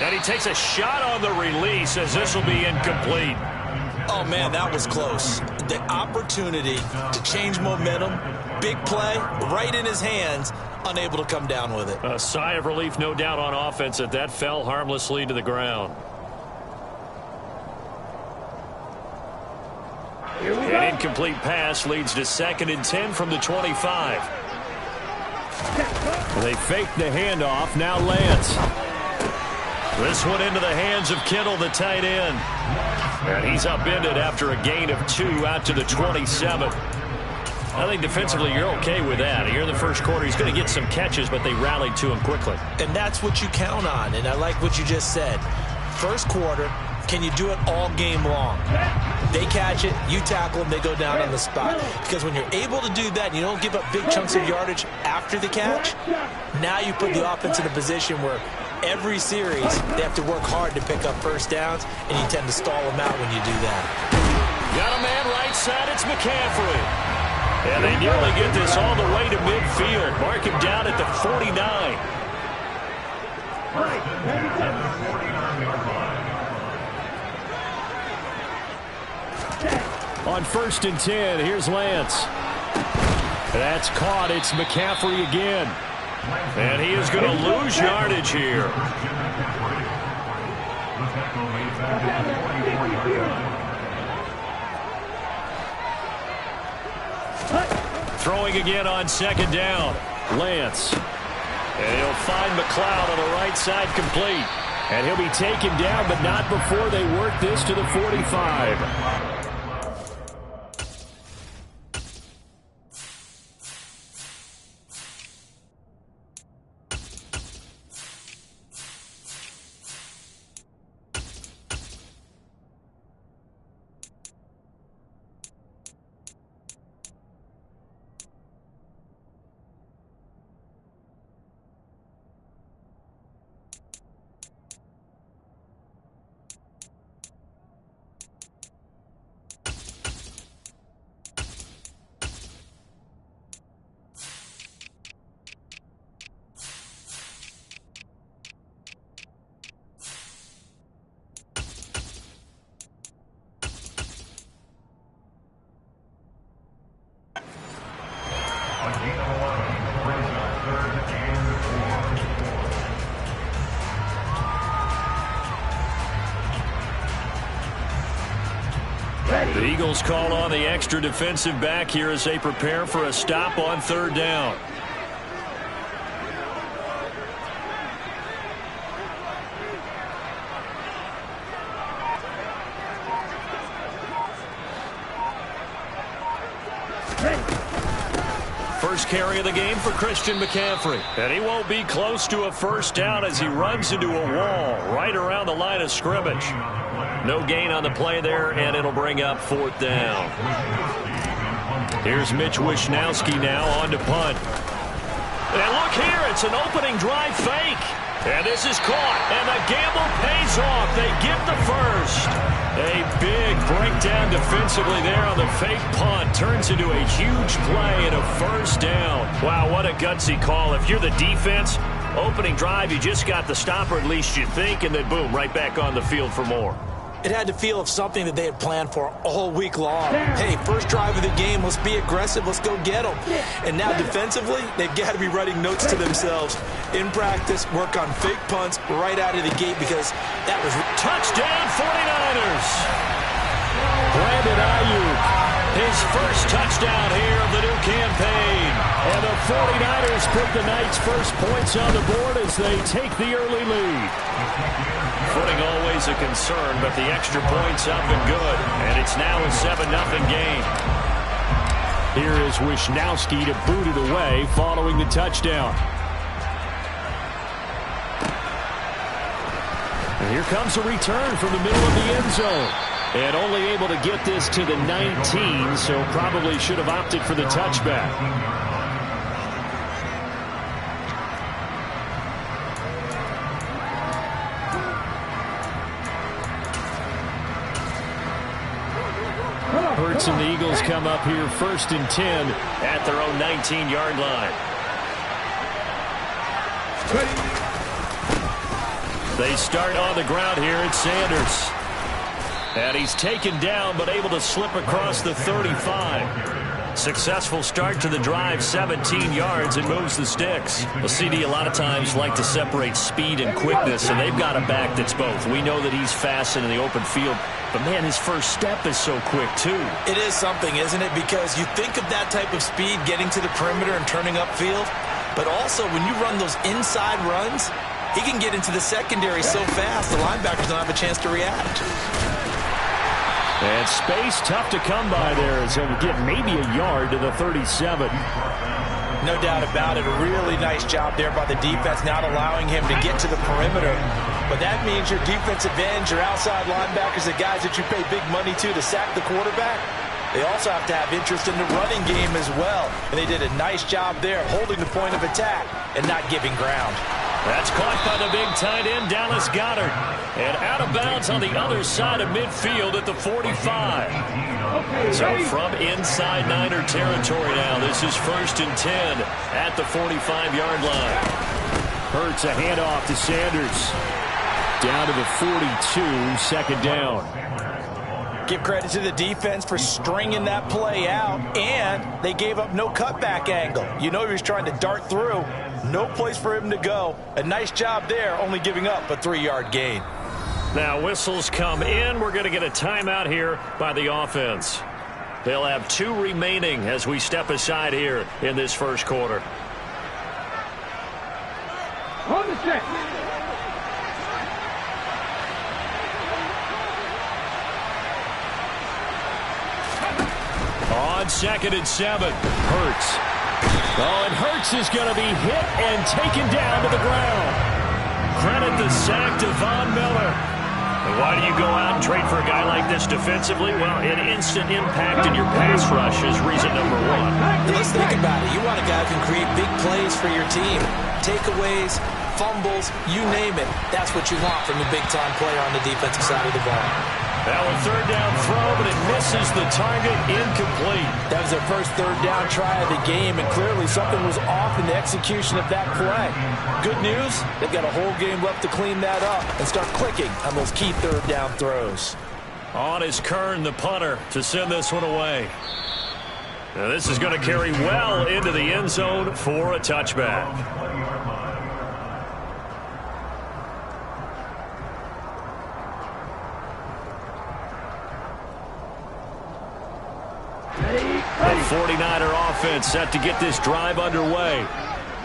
And he takes a shot on the release as this will be incomplete. Oh, man, that was close. The opportunity to change momentum, big play, right in his hands, unable to come down with it. A sigh of relief, no doubt, on offense that fell harmlessly to the ground. An incomplete pass leads to 2nd and 10 from the 25. They fake the handoff. Now Lance. This one into the hands of Kittle, the tight end. And he's upended after a gain of 2 out to the 27. I think defensively you're okay with that. Here in the first quarter, he's going to get some catches, but they rallied to him quickly. And that's what you count on, and I like what you just said. First quarter, can you do it all game long? They catch it, you tackle them, they go down on the spot. Because when you're able to do that and you don't give up big chunks of yardage after the catch, now you put the offense in a position where every series they have to work hard to pick up first downs, and you tend to stall them out when you do that. Got a man right side, it's McCaffrey. And they nearly get this all the way to midfield. Mark him down at the 49. On 1st and 10, here's Lance. That's caught. It's McCaffrey again. And he is going to lose yardage here. Throwing again on 2nd down. Lance. And he'll find McLeod on the right side, complete. And he'll be taken down, but not before they work this to the 45. The Eagles call on the extra defensive back here as they prepare for a stop on 3rd down. First carry of the game for Christian McCaffrey. And he won't be close to a first down as he runs into a wall right around the line of scrimmage. No gain on the play there, and it'll bring up 4th down. Here's Mitch Wishnowsky now on to punt. And look here, it's an opening drive fake. And this is caught, and the gamble pays off. They get the first. A big breakdown defensively there on the fake punt. Turns into a huge play and a first down. Wow, what a gutsy call. If you're the defense, opening drive, you just got the stop, or at least you think, and then boom, right back on the field for more. It had to feel of something that they had planned for all week long. Hey, first drive of the game, let's be aggressive, let's go get them. And now defensively, they've got to be writing notes to themselves. In practice, work on fake punts right out of the gate, because that was... Touchdown 49ers! Brandon Ayuk, his first touchdown here of the new campaign. And the 49ers put the night's first points on the board as they take the early lead. Footing always a concern, but the extra point's up and good. And it's now a 7-0 game. Here is Wishnowsky to boot it away following the touchdown. And here comes a return from the middle of the end zone. And only able to get this to the 19, so probably should have opted for the touchback. Hurts and the Eagles come up here 1st and 10 at their own 19-yard line. They start on the ground here at Sanders. And he's taken down, but able to slip across the 35. Successful start to the drive, 17 yards, and moves the sticks. Well, CD, a lot of times like to separate speed and quickness, and they've got a back that's both. We know that he's fast in the open field, but, man, his first step is so quick, too. It is something, isn't it? Because you think of that type of speed getting to the perimeter and turning upfield, but also when you run those inside runs, he can get into the secondary so fast the linebackers don't have a chance to react. And space tough to come by there as he'll get maybe a yard to the 37. No doubt about it. A really nice job there by the defense, not allowing him to get to the perimeter. But that means your defensive ends, your outside linebackers, the guys that you pay big money to sack the quarterback, they also have to have interest in the running game as well. And they did a nice job there holding the point of attack and not giving ground. That's caught by the big tight end, Dallas Goedert. And out of bounds on the other side of midfield at the 45. So from inside Niner territory now, this is 1st and 10 at the 45-yard line. Hurts a handoff to Sanders. Down to the 42, second down. Give credit to the defense for stringing that play out, and they gave up no cutback angle. You know he was trying to dart through. No place for him to go. A nice job there, only giving up a 3-yard gain. Now whistles come in. We're going to get a timeout here by the offense. They'll have 2 remaining as we step aside here in this first quarter. On the set. On 2nd and 7, Hurts. Oh, and Hurts is going to be hit and taken down to the ground. Credit the sack to Von Miller. And why do you go out and trade for a guy like this defensively? Well, an instant impact in your pass rush is reason number 1. Let's think about it. You want a guy who can create big plays for your team. Takeaways, fumbles, you name it. That's what you want from a big-time player on the defensive side of the ball. Now a 3rd down throw, but it misses the target, incomplete. That was their first 3rd down try of the game, and clearly something was off in the execution of that play. Good news, they've got a whole game left to clean that up and start clicking on those key 3rd down throws. On is Kern, the punter, to send this one away. Now this is going to carry well into the end zone for a touchback. The 49er offense set to get this drive underway.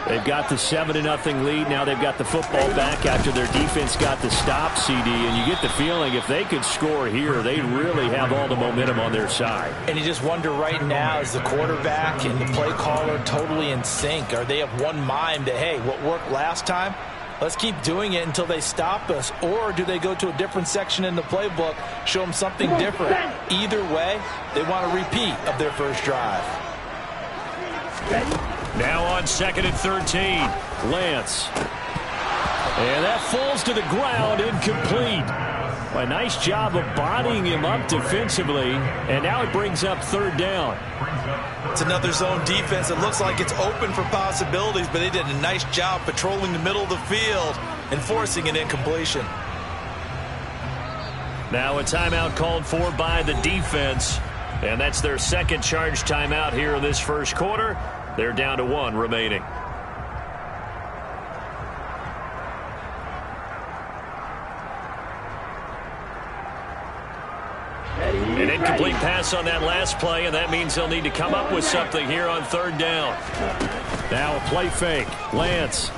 They've got the 7-0 lead. Now they've got the football back after their defense got the stop, CD. And you get the feeling if they could score here, they really have all the momentum on their side. And you just wonder right now, is the quarterback and the play caller totally in sync? Are they of one mind that, hey, what worked last time, let's keep doing it until they stop us? Or do they go to a different section in the playbook, show them something different? Either way, they want a repeat of their first drive. Now on 2nd and 13, Lance. And that falls to the ground, incomplete. A nice job of bodying him up defensively, and now it brings up 3rd down. It's another zone defense. It looks like it's open for possibilities, but they did a nice job patrolling the middle of the field and forcing an incompletion. Now a timeout called for by the defense, and that's their 2nd charge timeout here in this first quarter. They're down to 1 remaining. An incomplete pass on that last play, and that means they'll need to come up with something here on 3rd down. Now a play fake. Lance.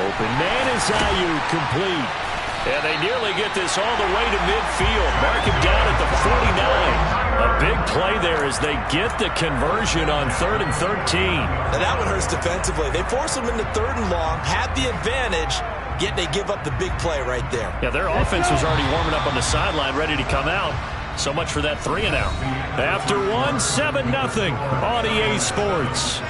Open man is Ayuk, complete. And they nearly get this all the way to midfield. Mark him down at the 49. A big play there as they get the conversion on 3rd and 13. Now that one hurts defensively. They force them into 3rd and long, had the advantage, yet they give up the big play right there. Yeah, their offense was already warming up on the sideline, ready to come out. So much for that 3 and out. After 1, 7-0 on EA Sports.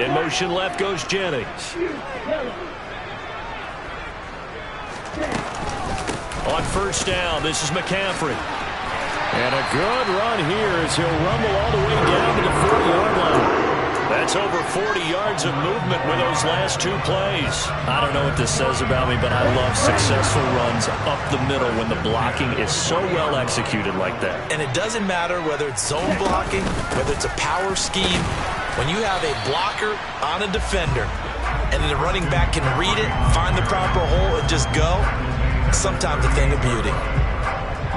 In motion left goes Jennings. On first down, this is McCaffrey. And a good run here as he'll rumble all the way down to the 40-yard line. That's over 40 yards of movement with those last two plays. I don't know what this says about me, but I love successful runs up the middle when the blocking is so well executed like that. And it doesn't matter whether it's zone blocking, whether it's a power scheme. When you have a blocker on a defender and then the running back can read it, find the proper hole, and just go, sometimes a thing of beauty.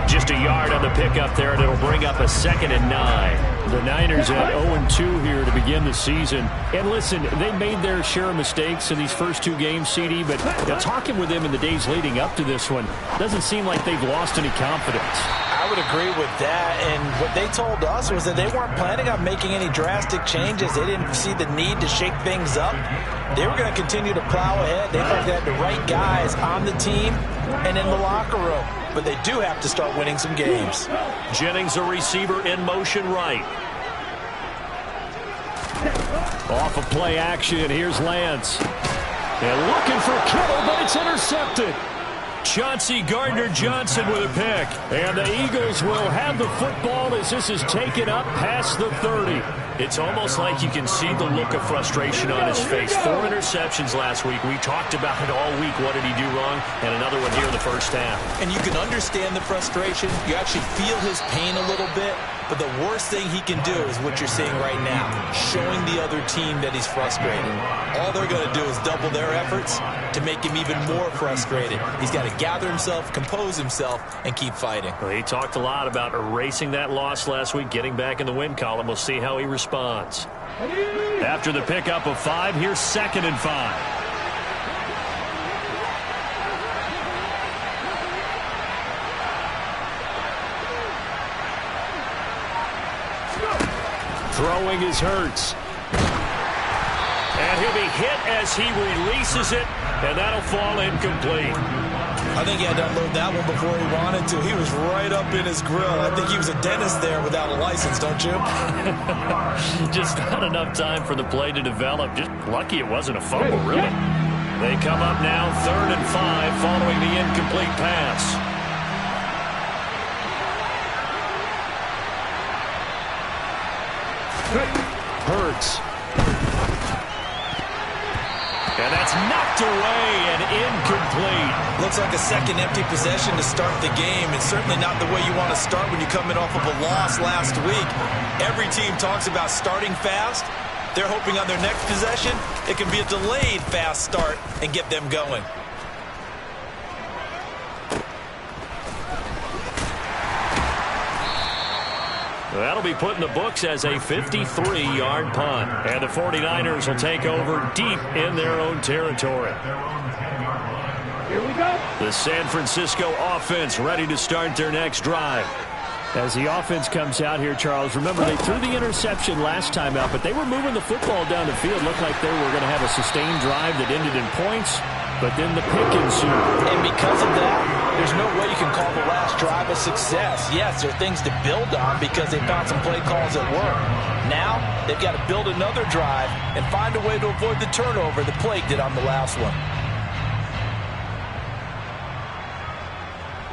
Just a yard on the pickup there, and it'll bring up a 2nd and 9. The Niners at 0-2 here to begin the season. And listen, they made their share of mistakes in these first two games, CD, but talking with them in the days leading up to this one, doesn't seem like they've lost any confidence. I would agree with that, and what they told us was that they weren't planning on making any drastic changes. They didn't see the need to shake things up. They were going to continue to plow ahead. They thought they had the right guys on the team and in the locker room. But they do have to start winning some games. Jennings, a receiver, in motion right. Off of play action, here's Lance. And looking for Kittle, but it's intercepted. Chauncey Gardner-Johnson with a pick. And the Eagles will have the football as this is taken up past the 30. It's almost like you can see the look of frustration on his face. 4 interceptions last week. We talked about it all week. What did he do wrong? And another one here in the first half. And you can understand the frustration. You actually feel his pain a little bit. But the worst thing he can do is what you're seeing right now, showing the other team that he's frustrated. All they're going to do is double their efforts to make him even more frustrated. He's got to gather himself, compose himself, and keep fighting. Well, he talked a lot about erasing that loss last week, getting back in the win column. We'll see how he responds. After the pickup of 5, here's 2nd and 5. Throwing is Hurts. And he'll be hit as he releases it, and that'll fall incomplete. I think he had to unload that one before he wanted to. He was right up in his grill. I think he was a dentist there without a license, don't you? Just not enough time for the play to develop. Just lucky it wasn't a fumble, really. They come up now 3rd and 5 following the incomplete pass. Hurts. And that's knocked away and incomplete. Looks like a second empty possession to start the game, and certainly not the way you want to start when you're coming off of a loss last week. Every team talks about starting fast. They're hoping on their next possession, it can be a delayed fast start and get them going. That'll be put in the books as a 53-yard punt. And the 49ers will take over deep in their own territory. Here we go. The San Francisco offense ready to start their next drive. As the offense comes out here, Charles, remember they threw the interception last time out, but they were moving the football down the field. Looked like they were going to have a sustained drive that ended in points, but then the pick ensued. And because of that, there's no way you can call the last drive a success. Yes, there are things to build on because they found some play calls that work. Now, they've got to build another drive and find a way to avoid the turnover the Plague did on the last one.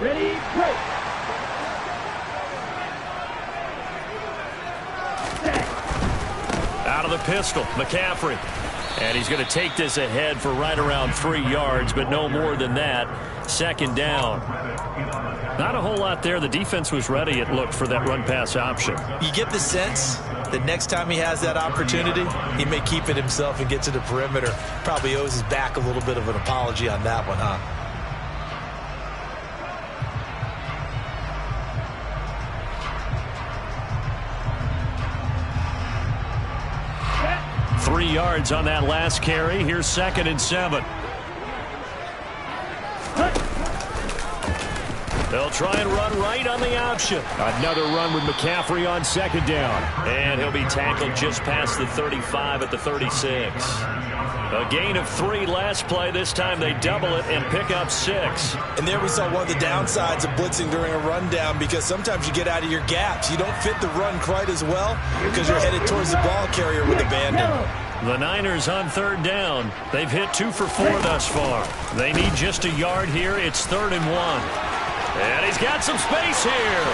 Ready, break. Out of the pistol, McCaffrey. And he's going to take this ahead for right around 3 yards, but no more than that. 2nd down. Not a whole lot there. The defense was ready, it looked, for that run-pass option. You get the sense that next time he has that opportunity, he may keep it himself and get to the perimeter. Probably owes his back a little bit of an apology on that one, huh? 3 yards on that last carry. Here's 2nd and 7. They'll try and run right on the option. Another run with McCaffrey on 2nd down. And he'll be tackled just past the 35 at the 36. A gain of 3 last play. This time they double it and pick up 6. And there we saw one of the downsides of blitzing during a rundown, because sometimes you get out of your gaps. You don't fit the run quite as well because you're headed towards the ball carrier with abandon. The Niners on 3rd down. They've hit 2 for 4 thus far. They need just a yard here. It's 3rd and 1. And he's got some space here.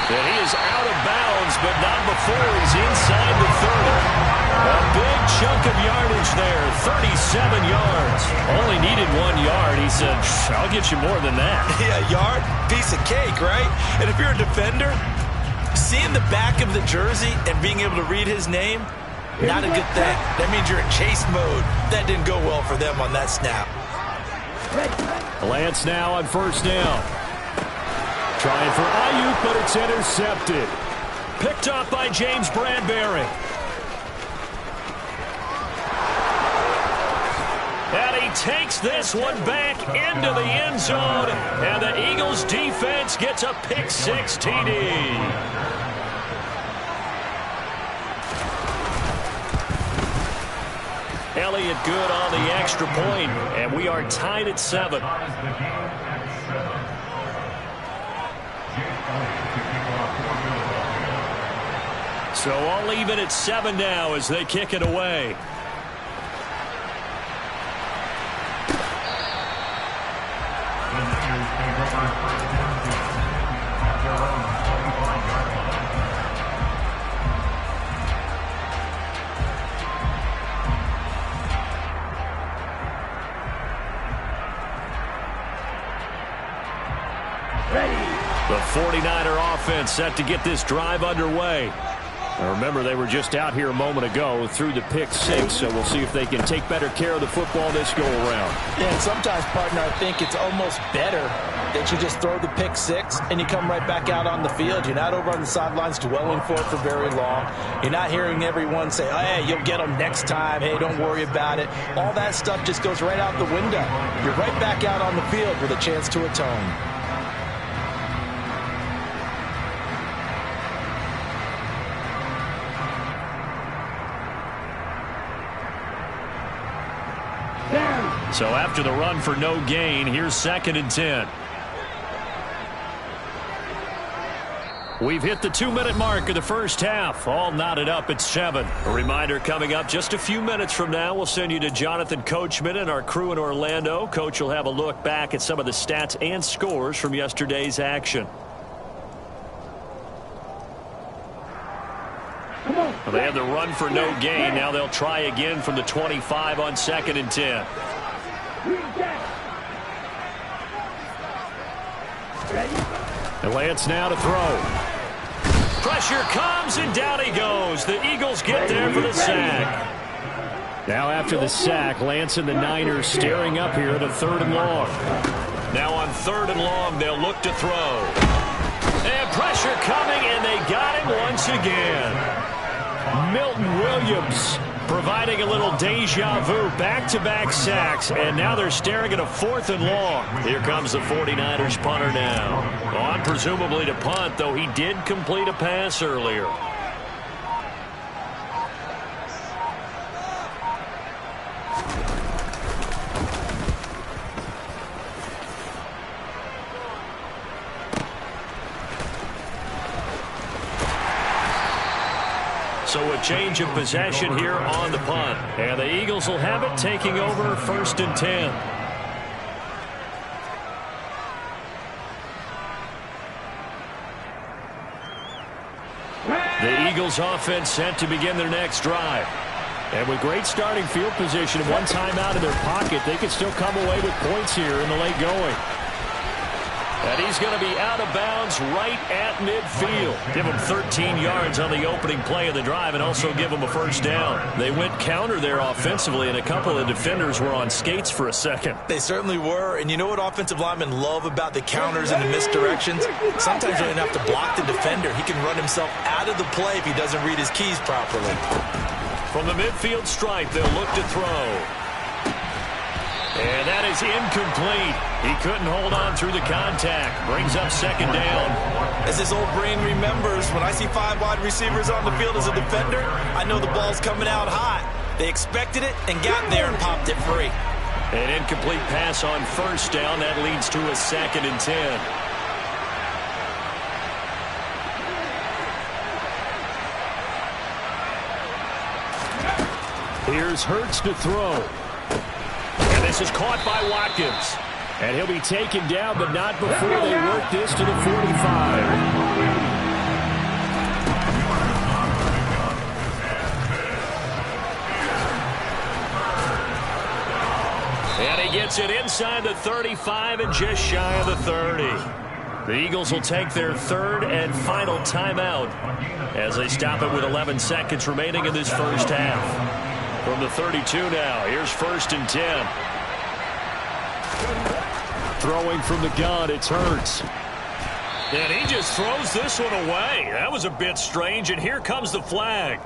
And he is out of bounds, but not before he's inside the 30. A big chunk of yardage there, 37 yards. Only needed 1 yard. He said, I'll get you more than that. Yeah, yard, piece of cake, right? And if you're a defender, seeing the back of the jersey and being able to read his name, not a good thing. That means you're in chase mode. That didn't go well for them on that snap. Lance now on 1st down. Trying for Ayuk, but it's intercepted. Picked up by James Bradbury. And he takes this one back into the end zone. And the Eagles defense gets a pick-6 TD. Elliott good on the extra point, and we are tied at 7. So all even at 7 now as they kick it away. The 49er offense set to get this drive underway. Now remember, they were just out here a moment ago through the pick-6, so we'll see if they can take better care of the football this go-around. Yeah, and sometimes, partner, I think it's almost better that you just throw the pick-6 and you come right back out on the field. You're not over on the sidelines dwelling for it for very long. You're not hearing everyone say, oh, hey, you'll get them next time. Hey, don't worry about it. All that stuff just goes right out the window. You're right back out on the field with a chance to atone. So after the run for no gain, here's 2nd and 10. We've hit the 2-minute mark of the first half. All knotted up at 7. A reminder coming up just a few minutes from now. We'll send you to Jonathan Coachman and our crew in Orlando. Coach will have a look back at some of the stats and scores from yesterday's action. Well, they had the run for no gain. Now they'll try again from the 25 on 2nd and 10. And Lance now to throw. Pressure comes, and down he goes. The Eagles get there for the sack. Now after the sack, Lance and the Niners staring up here at a 3rd and long. Now on 3rd and long, they'll look to throw. And pressure coming, and they got him once again. Milton Williams providing a little deja vu, back-to-back sacks, and now they're staring at a 4th and long. Here comes the 49ers punter now. On presumably to punt, though he did complete a pass earlier. So a change of possession here on the punt. And the Eagles will have it, taking over 1st and 10. The Eagles offense set to begin their next drive. And with great starting field position and one timeout in their pocket, they could still come away with points here in the late going. And he's going to be out of bounds right at midfield. Give him 13 yards on the opening play of the drive and also give him a 1st down. They went counter there offensively, and a couple of defenders were on skates for a second. They certainly were. And you know what offensive linemen love about the counters and the misdirections? Sometimes you don't have to block the defender. He can run himself out of the play if he doesn't read his keys properly. From the midfield stripe, they'll look to throw. And that is incomplete. He couldn't hold on through the contact. Brings up 2nd down. As this old brain remembers, when I see 5 wide receivers on the field as a defender, I know the ball's coming out hot. They expected it and got there and popped it free. An incomplete pass on first down. That leads to a 2nd and 10. Here's Hurts to throw. And this is caught by Watkins. And he'll be taken down, but not before they work this to the 45. And he gets it inside the 35 and just shy of the 30. The Eagles will take their 3rd and final timeout as they stop it with 11 seconds remaining in this first half. From the 32 now, here's 1st and 10. Throwing from the gun, it's Hurts. And he just throws this one away. That was a bit strange, and here comes the flag.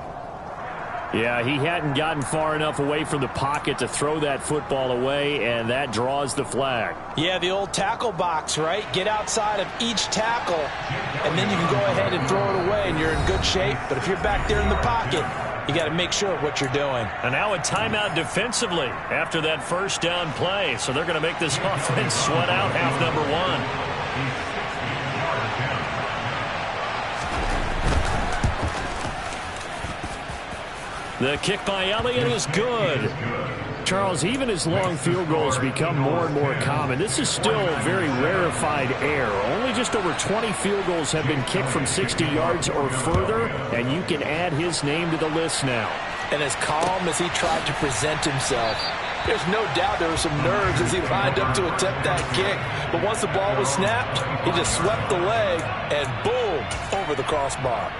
Yeah, he hadn't gotten far enough away from the pocket to throw that football away, and that draws the flag. Yeah, the old tackle box, right? Get outside of each tackle, and then you can go ahead and throw it away, and you're in good shape. But if you're back there in the pocket, you got to make sure of what you're doing. And now a timeout defensively after that first down play. So they're going to make this offense sweat out half number 1. The kick by Elliott is good. Charles, even as long field goals become more and more common, this is still a very rarefied air. Only just over 20 field goals have been kicked from 60 yards or further, and you can add his name to the list now. And as calm as he tried to present himself, there's no doubt there were some nerves as he lined up to attempt that kick. But once the ball was snapped, he just swept the leg and boom, over the crossbar.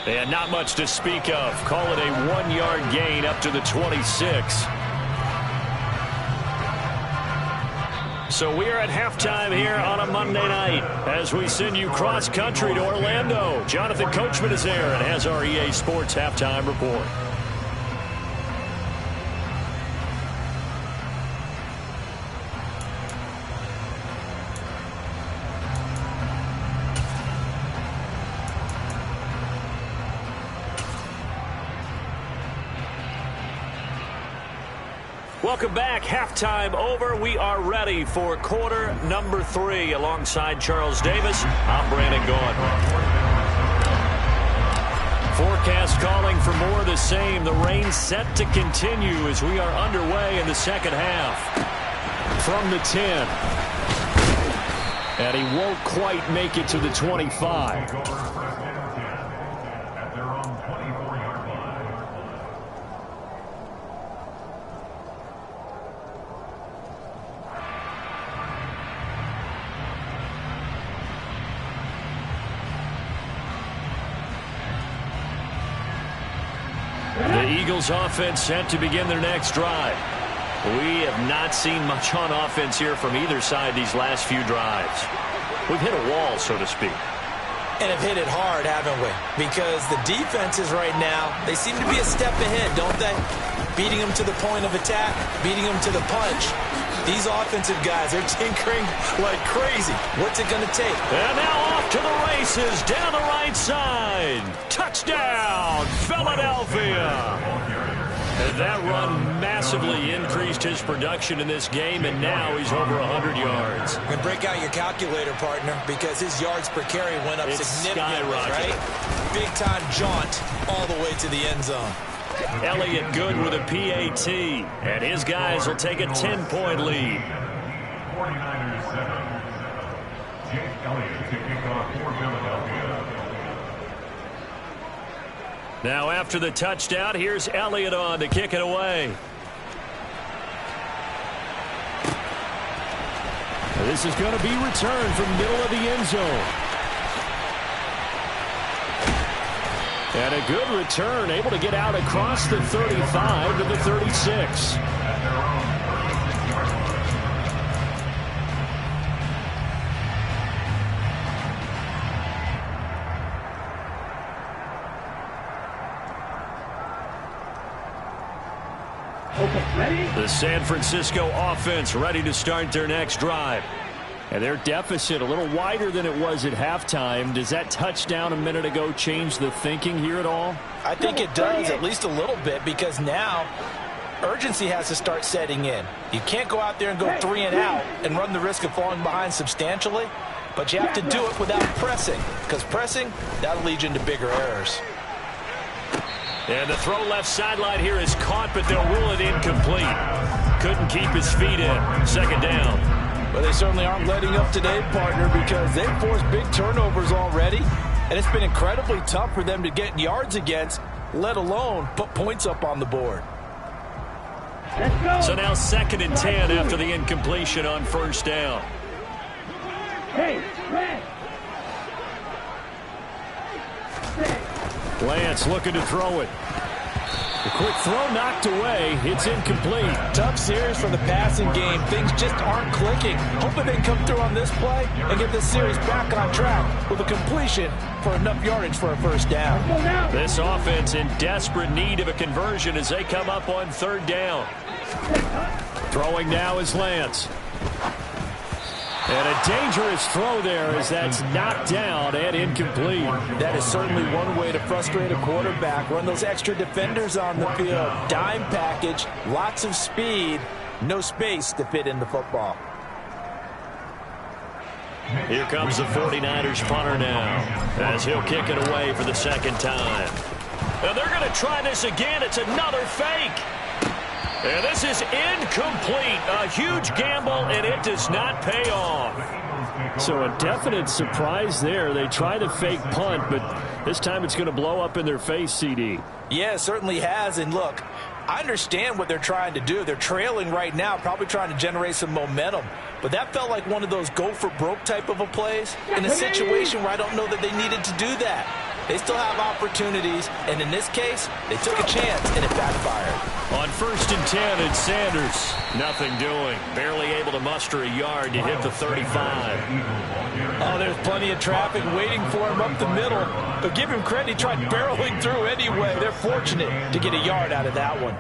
And not much to speak of. Call it a 1-yard gain up to the 26. So we are at halftime here on a Monday night as we send you cross-country to Orlando. Jonathan Coachman is there and has our EA Sports halftime report. Welcome back. Halftime over. We are ready for quarter number 3. Alongside Charles Davis, I'm Brandon Gaughan. Forecast calling for more of the same. The rain set to continue as we are underway in the second half. From the 10. And he won't quite make it to the 25. The Eagles offense set to begin their next drive. We have not seen much on offense here from either side these last few drives. We've hit a wall, so to speak. And have hit it hard, haven't we? Because the defenses right now, they seem to be a step ahead, don't they? Beating them to the point of attack, beating them to the punch. These offensive guys, they're tinkering like crazy. What's it going to take? And now off to the races, down the right side. Touchdown, Philadelphia. And that run massively increased his production in this game, and now he's over 100 yards. And break out your calculator, partner, because his yards per carry went up significantly, right? Big-time jaunt all the way to the end zone. Elliott good with a PAT, and his guys will take a 10-point lead. 49ers 7. Jake Elliott to kick off for Philadelphia. Now after the touchdown, here's Elliott on to kick it away. This is going to be returned from middle of the end zone. And a good return, able to get out across the 35 to the 36. Okay, ready? The San Francisco offense ready to start their next drive. And their deficit a little wider than it was at halftime. Does that touchdown a minute ago change the thinking here at all? I think it does, at least a little bit, because now urgency has to start setting in. You can't go out there and go 3 and out and run the risk of falling behind substantially, but you have to do it without pressing, because pressing, that'll lead you into bigger errors. And the throw left sideline here is caught, but they'll rule it incomplete. Couldn't keep his feet in. Second down. Well, they certainly aren't letting up today, partner, because they've forced big turnovers already, and it's been incredibly tough for them to get yards against, let alone put points up on the board. Let's go. So now 2nd and 10 after the incompletion on first down. Hey, red. Lance looking to throw it. The quick throw knocked away. It's incomplete. Tough series for the passing game. Things just aren't clicking. Hoping they can come through on this play and get this series back on track with a completion for enough yardage for a first down. This offense in desperate need of a conversion as they come up on 3rd down. Throwing now is Lance. And a dangerous throw there as that's knocked down and incomplete. That is certainly one way to frustrate a quarterback. Run those extra defenders on the field. Dime package, lots of speed, no space to fit in the football. Here comes the 49ers punter now as he'll kick it away for the 2nd time. And they're going to try this again. It's another fake. And this is incomplete. A huge gamble, and it does not pay off. So a definite surprise there. They try the fake punt, but this time it's going to blow up in their face, CD. Yeah, it certainly has. And look, I understand what they're trying to do. They're trailing right now, probably trying to generate some momentum. But that felt like one of those go-for-broke type of a plays in a situation where I don't know that they needed to do that. They still have opportunities, and in this case, they took a chance, and it backfired. On 1st and 10, it's Sanders. Nothing doing. Barely able to muster a yard to hit the 35. Oh, there's plenty of traffic waiting for him up the middle. But give him credit, he tried barreling through anyway. They're fortunate to get a yard out of that one.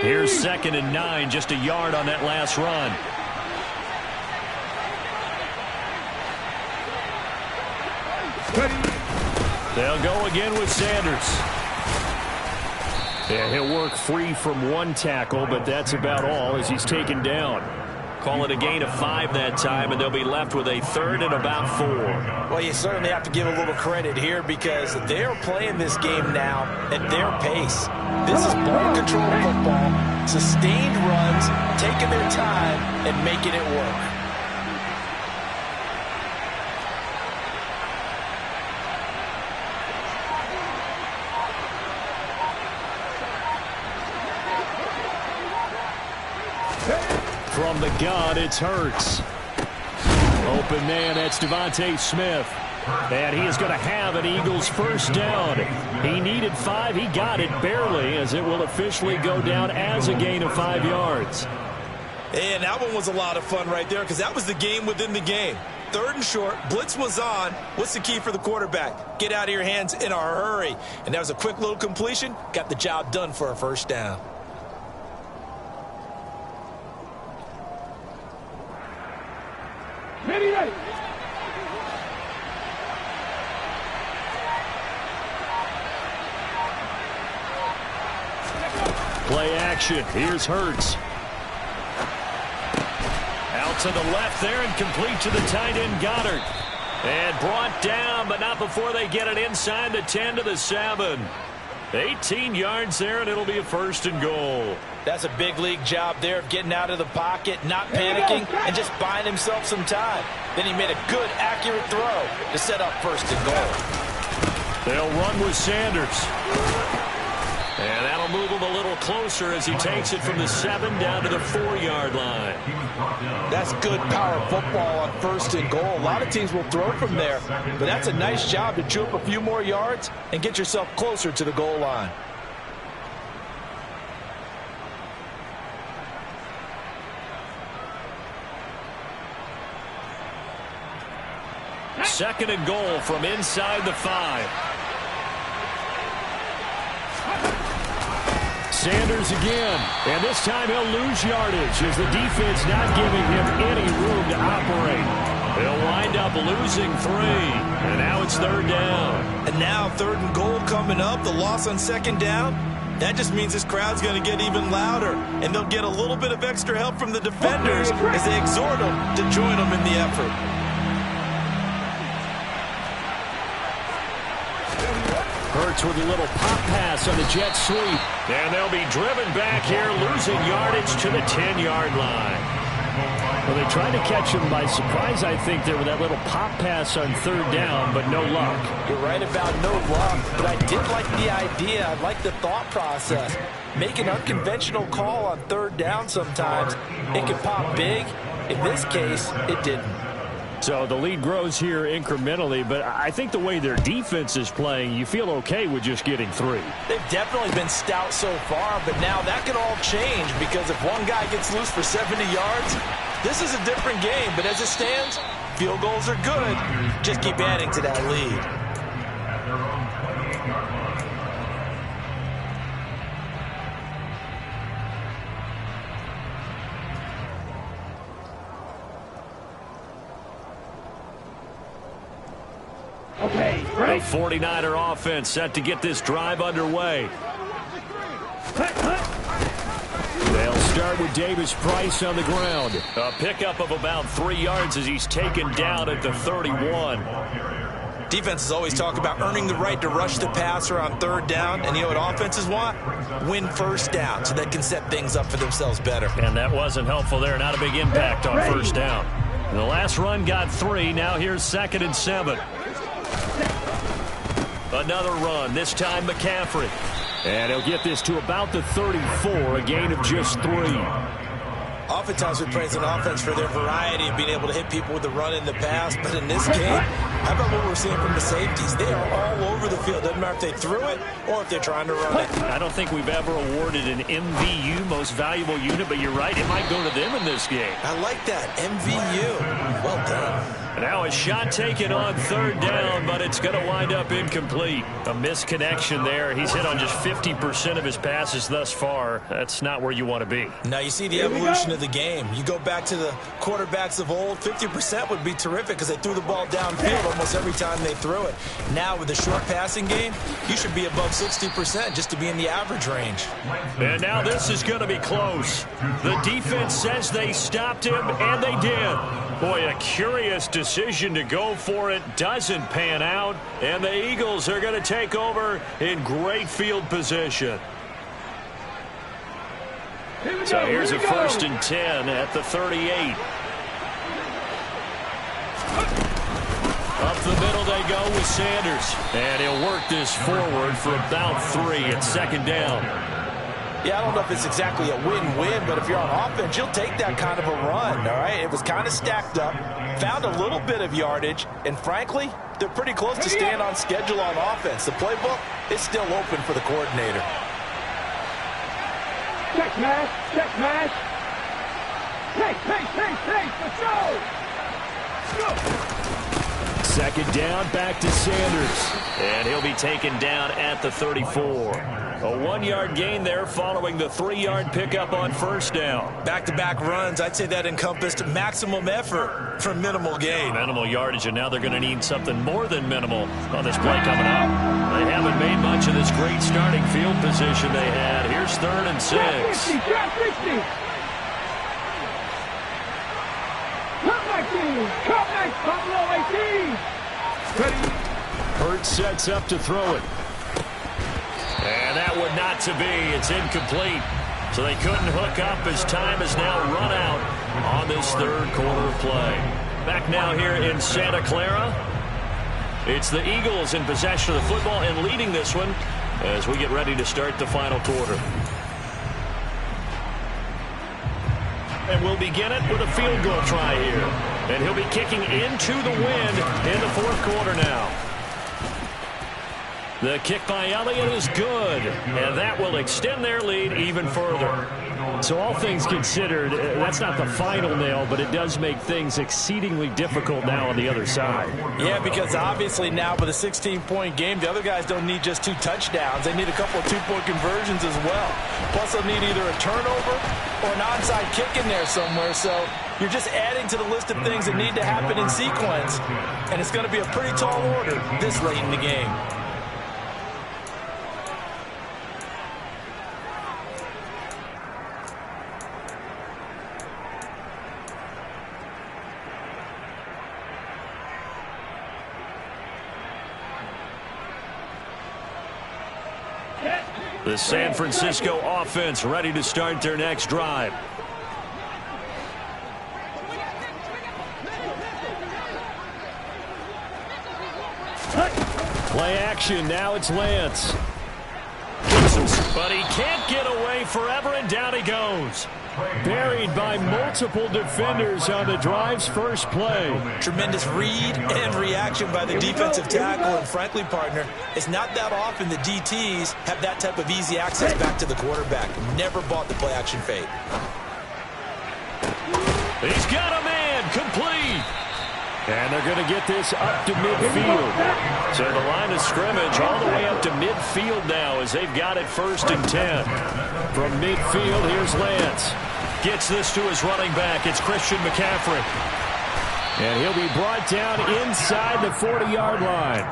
Here's 2nd and 9, just a yard on that last run. They'll go again with Sanders. Yeah, he'll work free from one tackle, but that's about all as he's taken down. Call it a gain of 5 that time, and they'll be left with a 3rd and about 4. Well, you certainly have to give a little credit here because they're playing this game now at their pace. This is ball control football, sustained runs, taking their time, and making it work. From the gun, it's Hurts. Open man, that's Devontae Smith. And he is going to have an Eagles first down. He needed 5. He got it barely as it will officially go down as a gain of 5 yards. And that one was a lot of fun right there because that was the game within the game. 3rd and short, blitz was on. What's the key for the quarterback? Get out of your hands in a hurry. And that was a quick little completion. Got the job done for a first down. Ready. Play action. Here's Hurts. Out to the left there and complete to the tight end Goddard. And brought down, but not before they get it inside the 10 to the 7. 18 yards there, and it'll be a 1st and goal. That's a big league job there of getting out of the pocket, not panicking, and just buying himself some time. Then he made a good, accurate throw to set up 1st and goal. They'll run with Sanders. And that'll move him a little closer as he takes it from the 7 down to the 4-yard line. That's good power football on 1st and goal. A lot of teams will throw from there, but that's a nice job to chew up a few more yards and get yourself closer to the goal line. Second and goal from inside the 5. Sanders again. And this time he'll lose yardage as the defense not giving him any room to operate. He'll wind up losing 3. And now it's 3rd down. And now 3rd and goal coming up. The loss on 2nd down. That just means this crowd's going to get even louder. And they'll get a little bit of extra help from the defenders as they exhort them to join them in the effort. Hurts with a little pop pass on the jet sweep. And they'll be driven back here, losing yardage to the 10-yard line. Well, they tried to catch him by surprise, I think, there with that little pop pass on 3rd down, but no luck. You're right about no luck, but I did like the idea. I like the thought process. Make an unconventional call on 3rd down sometimes. It can pop big. In this case, it didn't. So the lead grows here incrementally, but I think the way their defense is playing, you feel okay with just getting 3. They've definitely been stout so far, but now that can all change because if one guy gets loose for 70 yards, this is a different game. But as it stands, field goals are good. Just keep adding to that lead. Okay, The ready? 49er offense set to get this drive underway. They'll start with Davis Price on the ground. A pickup of about 3 yards as he's taken down at the 31. Defenses always talk about earning the right to rush the passer on 3rd down. And you know what offenses want? Win 1st down so they can set things up for themselves better. And that wasn't helpful there. Not a big impact on 1st down. And the last run got 3. Now here's 2nd and 7. Another run, this time McCaffrey. And he'll get this to about the 34, a gain of just 3. Oftentimes we praise an offense for their variety of being able to hit people with the run in the pass. But in this game, how about what we're seeing from the safeties? They are all over the field. Doesn't matter if they threw it or if they're trying to run it. I don't think we've ever awarded an MVU, most valuable unit, but you're right, it might go to them in this game. I like that. MVU. Well done. Now a shot taken on 3rd down, but it's going to wind up incomplete. A misconnection there. He's hit on just 50% of his passes thus far. That's not where you want to be. Now you see the evolution of the game. You go back to the quarterbacks of old, 50% would be terrific because they threw the ball downfield almost every time they threw it. Now with the short passing game, you should be above 60% just to be in the average range. And now this is going to be close. The defense says they stopped him, and they did. Boy, a curious decision to go for it. Doesn't pan out, and the Eagles are going to take over in great field position. So here's a 1st and 10 at the 38. Up the middle they go with Sanders. And he'll work this forward for about 3 at 2nd down. Yeah, I don't know if it's exactly a win-win, but if you're on offense, you'll take that kind of a run, all right? It was kind of stacked up, found a little bit of yardage, and frankly, they're pretty close to staying on schedule on offense. The playbook is still open for the coordinator. Check smash, check smash. Hey, let's go. 2nd down, back to Sanders. And he'll be taken down at the 34. A 1-yard gain there following the 3-yard pickup on 1st down. Back-to-back runs, I'd say that encompassed maximum effort for minimal gain. Minimal yardage, and now they're going to need something more than minimal on this play coming up. They haven't made much of this great starting field position they had. Here's 3rd and 6. Drop 60. Cut 19. Pablo 18. Ready. Hurts sets up to throw it. And that would not to be. It's incomplete. So they couldn't hook up as time has now run out on this 3rd quarter of play. Back now here in Santa Clara. It's the Eagles in possession of the football and leading this one as we get ready to start the final quarter. And we'll begin it with a field goal try here. And he'll be kicking into the wind in the 4th quarter now. The kick by Elliott is good, and that will extend their lead even further. So all things considered, that's not the final nail, but it does make things exceedingly difficult now on the other side. Yeah, because obviously now with a 16-point game, the other guys don't need just 2 touchdowns. They need a couple of 2-point conversions as well. Plus, they'll need either a turnover or an onside kick in there somewhere. So you're just adding to the list of things that need to happen in sequence. And it's going to be a pretty tall order this late in the game. The San Francisco offense ready to start their next drive. Play action. Now it's Lance. But he can't get away forever, and down he goes. Buried by multiple defenders on the drive's first play. Tremendous read and reaction by the defensive tackle. And frankly, partner, it's not that often the DTs have that type of easy access back to the quarterback. Never bought the play action fade. He's got a man, complete. And they're going to get this up to midfield. So the line of scrimmage all the way up to midfield now as they've got it 1st and 10. From midfield, here's Lance. Gets this to his running back. It's Christian McCaffrey. And he'll be brought down inside the 40-yard line.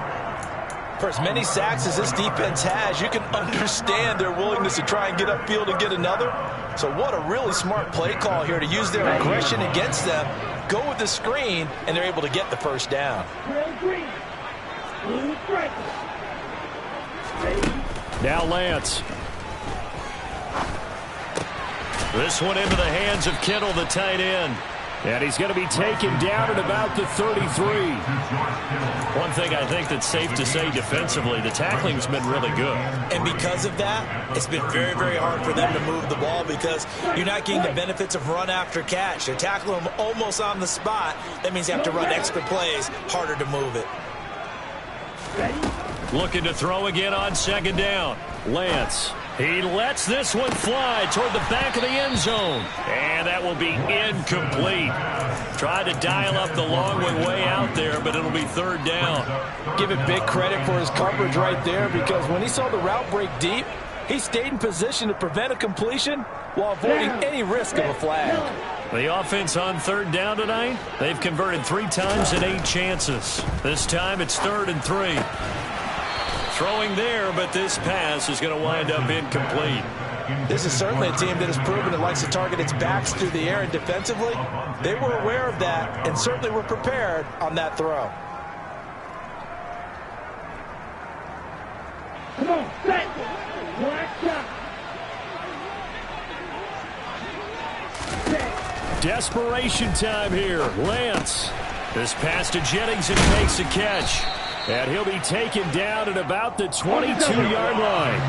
For as many sacks as this defense has, you can understand their willingness to try and get upfield and get another. So what a really smart play call here to use their aggression against them. Go with the screen, and they're able to get the first down. Now Lance. This one into the hands of Kittle, the tight end. And he's going to be taken down at about the 33. One thing I think that's safe to say defensively, the tackling's been really good. And because of that, it's been very, very hard for them to move the ball because you're not getting the benefits of run after catch. They're tackling them almost on the spot. That means you have to run extra plays, harder to move it. Looking to throw again on 2nd down. Lance. He lets this one fly toward the back of the end zone. And that will be incomplete. Tried to dial up the long one way out there, but it'll be 3rd down. Give it big credit for his coverage right there because when he saw the route break deep, he stayed in position to prevent a completion while avoiding any risk of a flag. The offense on 3rd down tonight, they've converted 3 times in 8 chances. This time it's 3rd and 3. Throwing there, but this pass is going to wind up incomplete. This is certainly a team that has proven it likes to target its backs through the air, and defensively, they were aware of that and certainly were prepared on that throw. Come on, set. Desperation time here. Lance. This pass to Jennings and makes a catch. And he'll be taken down at about the 22-yard line.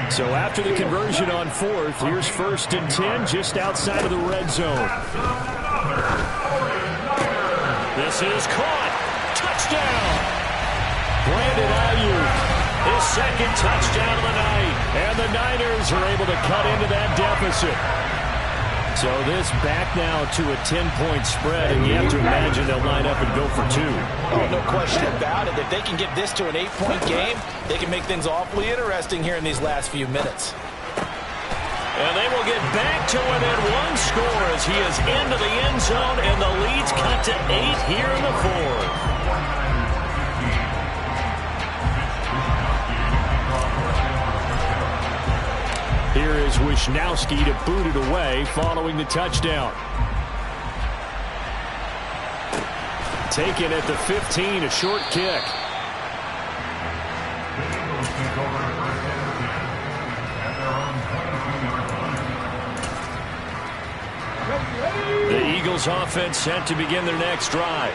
So after the conversion on 4th, here's 1st and 10 just outside of the red zone. This is caught. Touchdown. Brandon Ayuk. His 2nd touchdown of the night. And the Niners are able to cut into that deficit. So this back now to a 10-point spread, and you have to imagine they'll line up and go for 2. Oh, no question about it. If they can get this to an 8-point game, they can make things awfully interesting here in these last few minutes. And they will get back to within 1 score as he is into the end zone, and the lead's cut to 8 here in the 4th. Here is Wisnowski to boot it away following the touchdown. Taken at the 15, a short kick. The Eagles offense set to begin their next drive.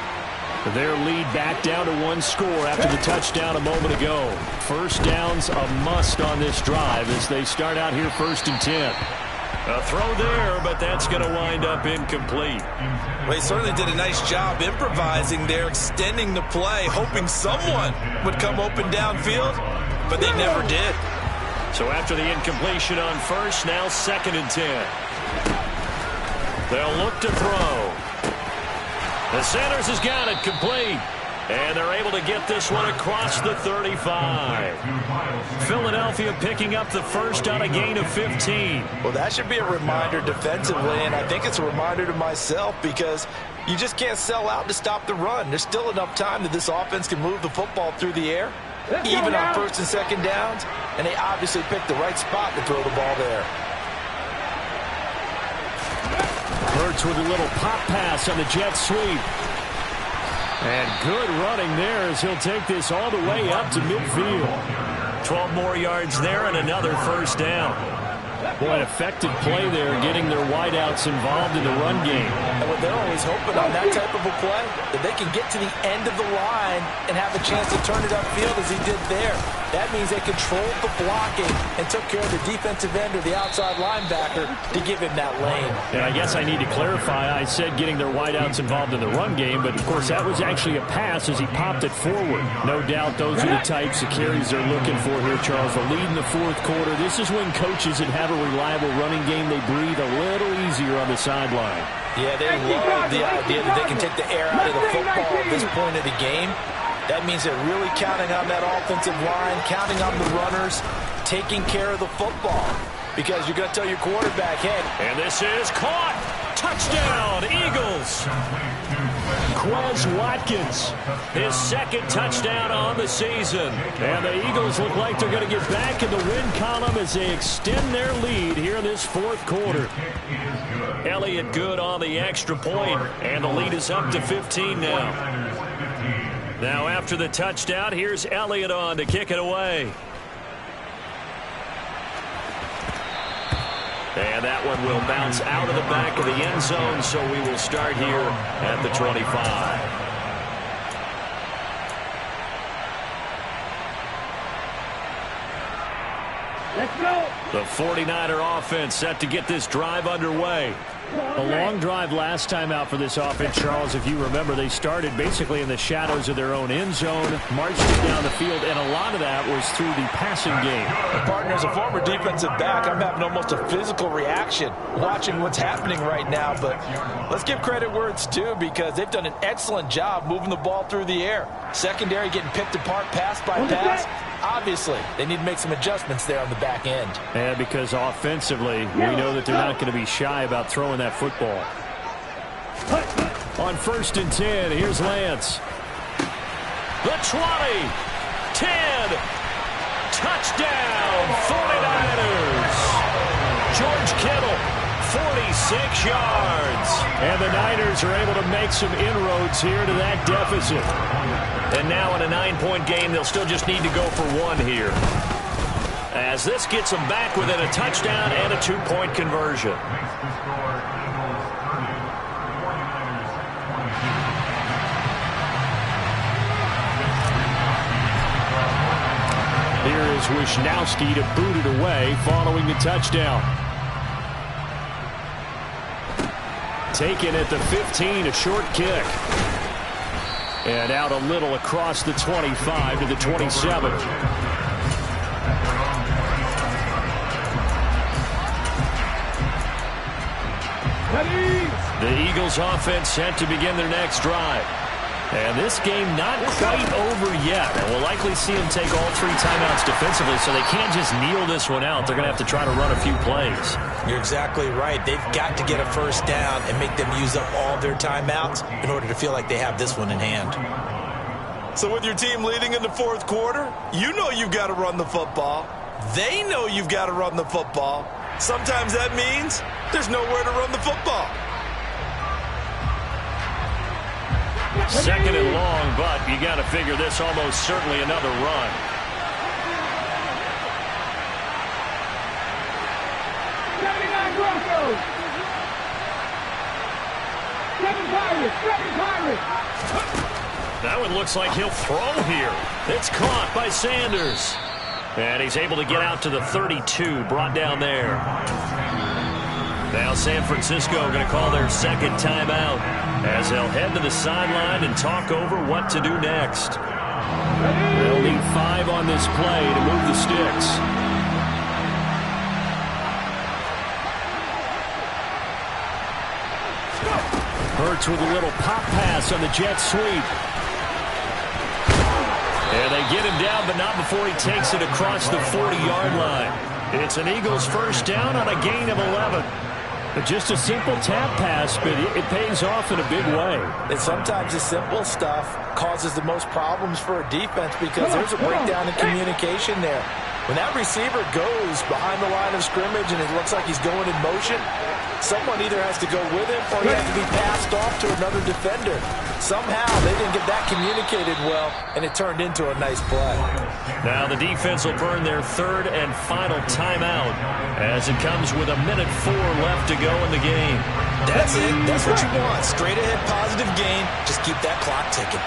Their lead back down to 1 score after the touchdown a moment ago. First down's a must on this drive as they start out here 1st and 10. A throw there, but that's going to wind up incomplete. Well, he certainly did a nice job improvising there, extending the play, hoping someone would come open downfield, but they never did. So after the incompletion on first, now 2nd and 10. They'll look to throw. The Sanders has got it complete. And they're able to get this one across the 35. Philadelphia picking up the first on a gain of 15. Well, that should be a reminder defensively, and I think it's a reminder to myself because you just can't sell out to stop the run. There's still enough time that this offense can move the football through the air, even on 1st and 2nd downs, and they obviously picked the right spot to throw the ball there. Hurts with a little pop pass on the jet sweep. And good running there as he'll take this all the way up to midfield. 12 more yards there and another first down. Boy, an effective play there, getting their wideouts involved in the run game. And what they're always hoping on that type of a play, that they can get to the end of the line and have a chance to turn it upfield as he did there. That means they controlled the blocking and took care of the defensive end or the outside linebacker to give him that lane. And I guess I need to clarify, I said getting their wideouts involved in the run game, but of course that was actually a pass as he popped it forward. No doubt those are the types of carries they're looking for here, Charles. The lead in the 4th quarter. This is when coaches that have a reliable running game, they breathe a little easier on the sideline. Yeah, they love the idea that they can take the air out of the football at this point of the game. That means they're really counting on that offensive line, counting on the runners, taking care of the football. Because you're going to tell your quarterback, hey. And this is caught. Touchdown, Eagles. Quez Watkins, his 2nd touchdown on the season. And the Eagles look like they're going to get back in the win column as they extend their lead here in this 4th quarter. Elliott good on the extra point, and the lead is up to 15 now. Now after the touchdown, here's Elliott on to kick it away. And that one will bounce out of the back of the end zone, so we will start here at the 25. Let's go. The 49er offense set to get this drive underway. A long drive last time out for this offense, Charles. If you remember, they started basically in the shadows of their own end zone, marched it down the field, and a lot of that was through the passing game. Partner, as a former defensive back, I'm having almost a physical reaction watching what's happening right now. But let's give credit where it's due because they've done an excellent job moving the ball through the air. Secondary getting picked apart pass by pass. Obviously, they need to make some adjustments there on the back end. And because offensively, we know that they're not going to be shy about throwing that football. On 1st and 10, here's Lance. The 20, 10, touchdown, 49ers. George Kittle, 46 yards. And the Niners are able to make some inroads here to that deficit. And now in a 9-point game, they'll still just need to go for 1 here. As this gets them back within a touchdown and a 2-point conversion. Here is Wisnowski to boot it away following the touchdown. Taken at the 15, a short kick. And out a little across the 25 to the 27. The Eagles offense set to begin their next drive. And this game not quite over yet. And we'll likely see them take all 3 timeouts defensively, so they can't just kneel this one out. They're going to have to try to run a few plays. You're exactly right. They've got to get a first down and make them use up all their timeouts in order to feel like they have this one in hand. So with your team leading in the 4th quarter, you know you've got to run the football. They know you've got to run the football. Sometimes that means there's nowhere to run the football. 2nd and long, but you got to figure this almost certainly another run. That one looks like he'll throw here. It's caught by Sanders. And he's able to get out to the 32, brought down there. Now San Francisco going to call their 2nd timeout as they'll head to the sideline and talk over what to do next. They'll need 5 on this play to move the sticks. Hurts with a little pop pass on the jet sweep. And they get him down, but not before he takes it across the 40-yard line. It's an Eagles first down on a gain of 11. But just a simple tap pass, but it pays off in a big way. And sometimes the simple stuff causes the most problems for a defense because there's a breakdown in communication there. When that receiver goes behind the line of scrimmage and it looks like he's going in motion, someone either has to go with him or he has to be passed off to another defender. Somehow they didn't get that communicated well, and it turned into a nice play. Now the defense will burn their third and final timeout as it comes with 1:04 left to go in the game. That's it. That's what you want. Straight ahead positive gain. Just keep that clock ticking.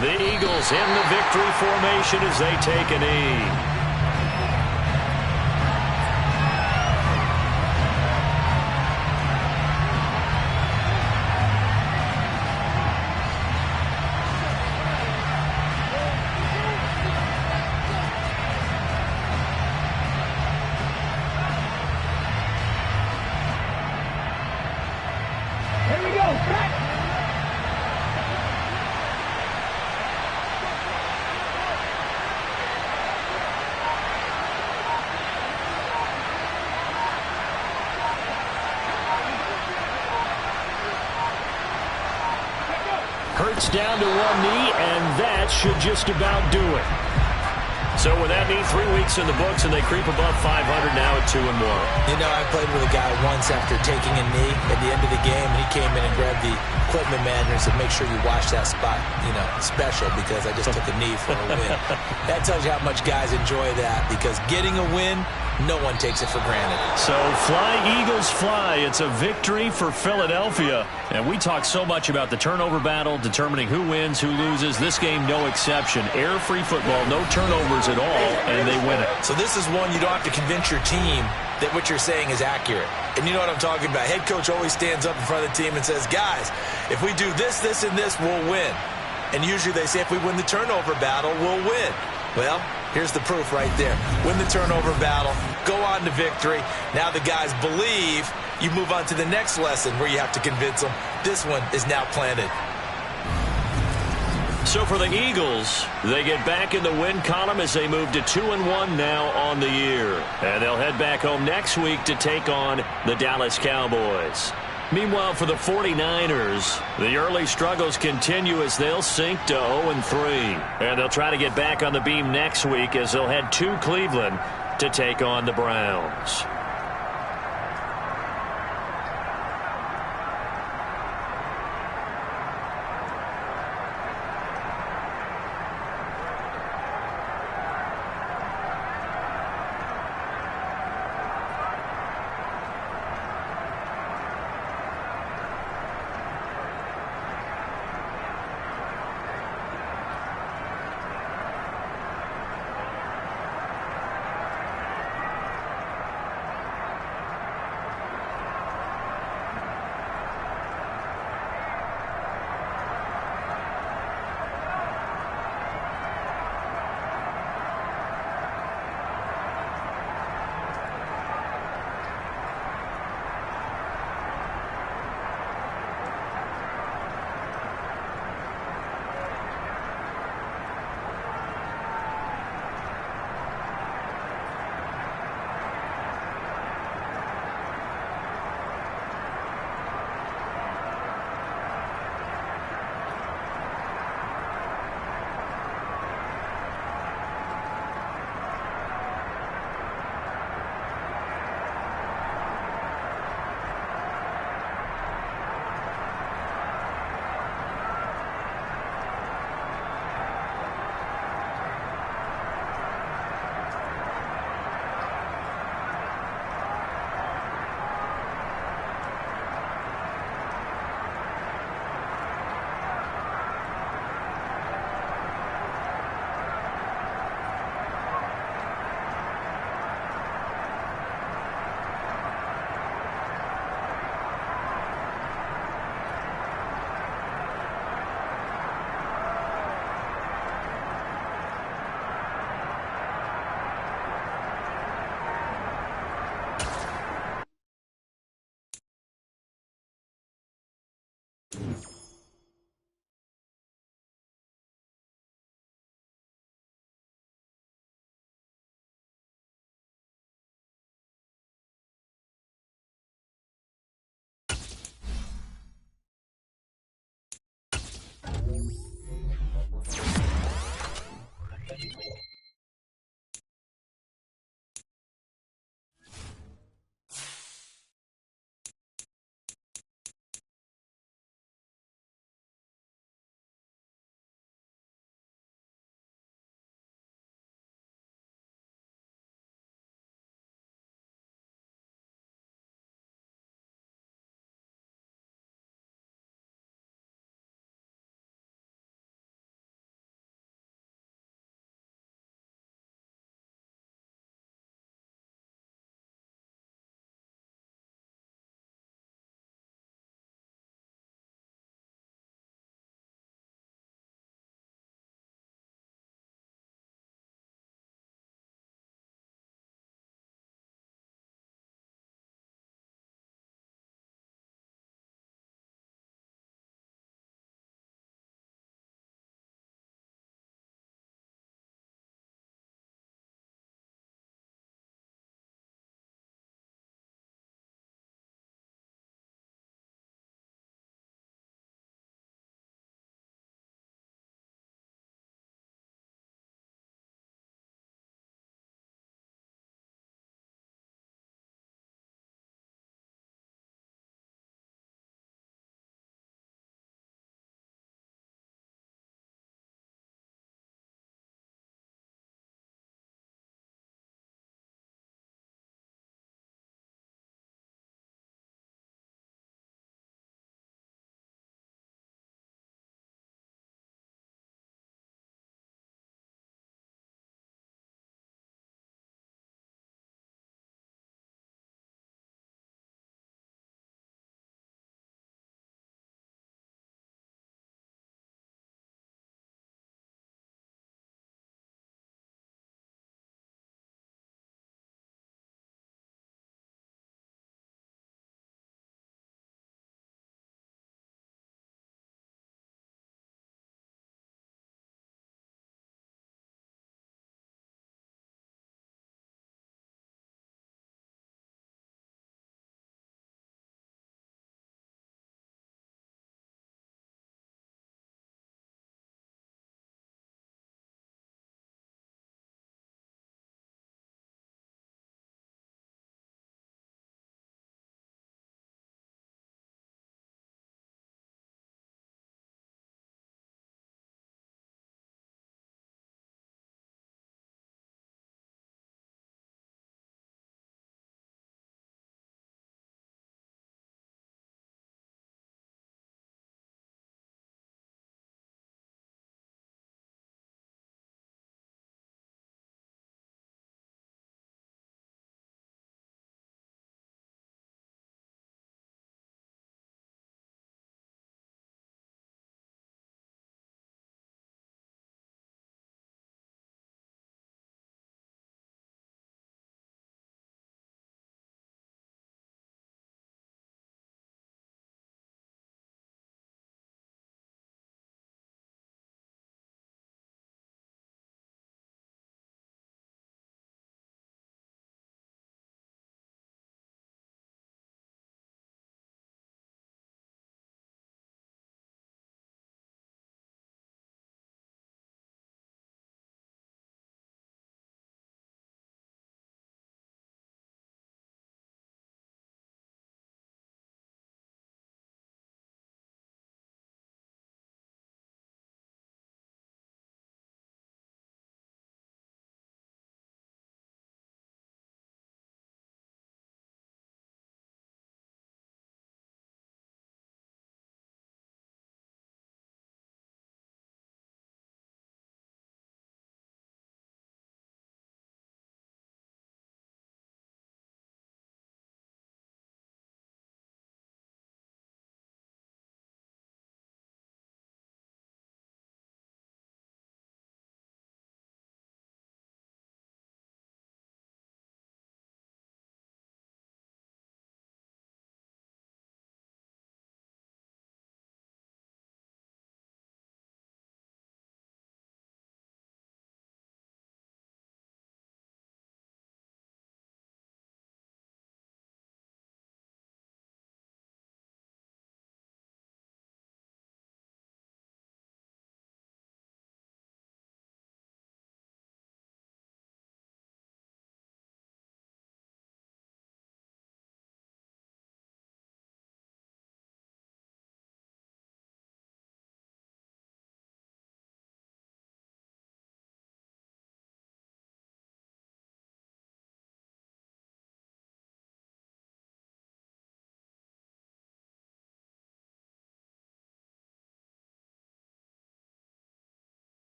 The Eagles in the victory formation as they take a knee. Hurts down to one knee, and that should just about do it. So with that knee, 3 weeks in the books, and they creep above 500 now at 2-1. You know, I played with a guy once after taking a knee at the end of the game, and he came in and grabbed the equipment manager and said, make sure you watch that spot, you know, special, because I just took a knee for a win. That tells you how much guys enjoy that, because getting a win, no one takes it for granted. So fly, Eagles, fly. It's a victory for Philadelphia. And we talk so much about the turnover battle, determining who wins, who loses. This game, no exception. Air-free football, no turnovers at all, and they win it. So this is one you don't have to convince your team that what you're saying is accurate. And you know what I'm talking about. Head coach always stands up in front of the team and says, guys, if we do this, this, and this, we'll win. And usually they say if we win the turnover battle, we'll win. Well, here's the proof right there. Win the turnover battle, go on to victory. Now the guys believe. You move on to the next lesson where you have to convince them. This one is now planted. So for the Eagles, they get back in the win column as they move to 2-1 now on the year. And they'll head back home next week to take on the Dallas Cowboys. Meanwhile, for the 49ers, the early struggles continue as they'll sink to 0-3. And they'll try to get back on the beam next week as they'll head to Cleveland to take on the Browns.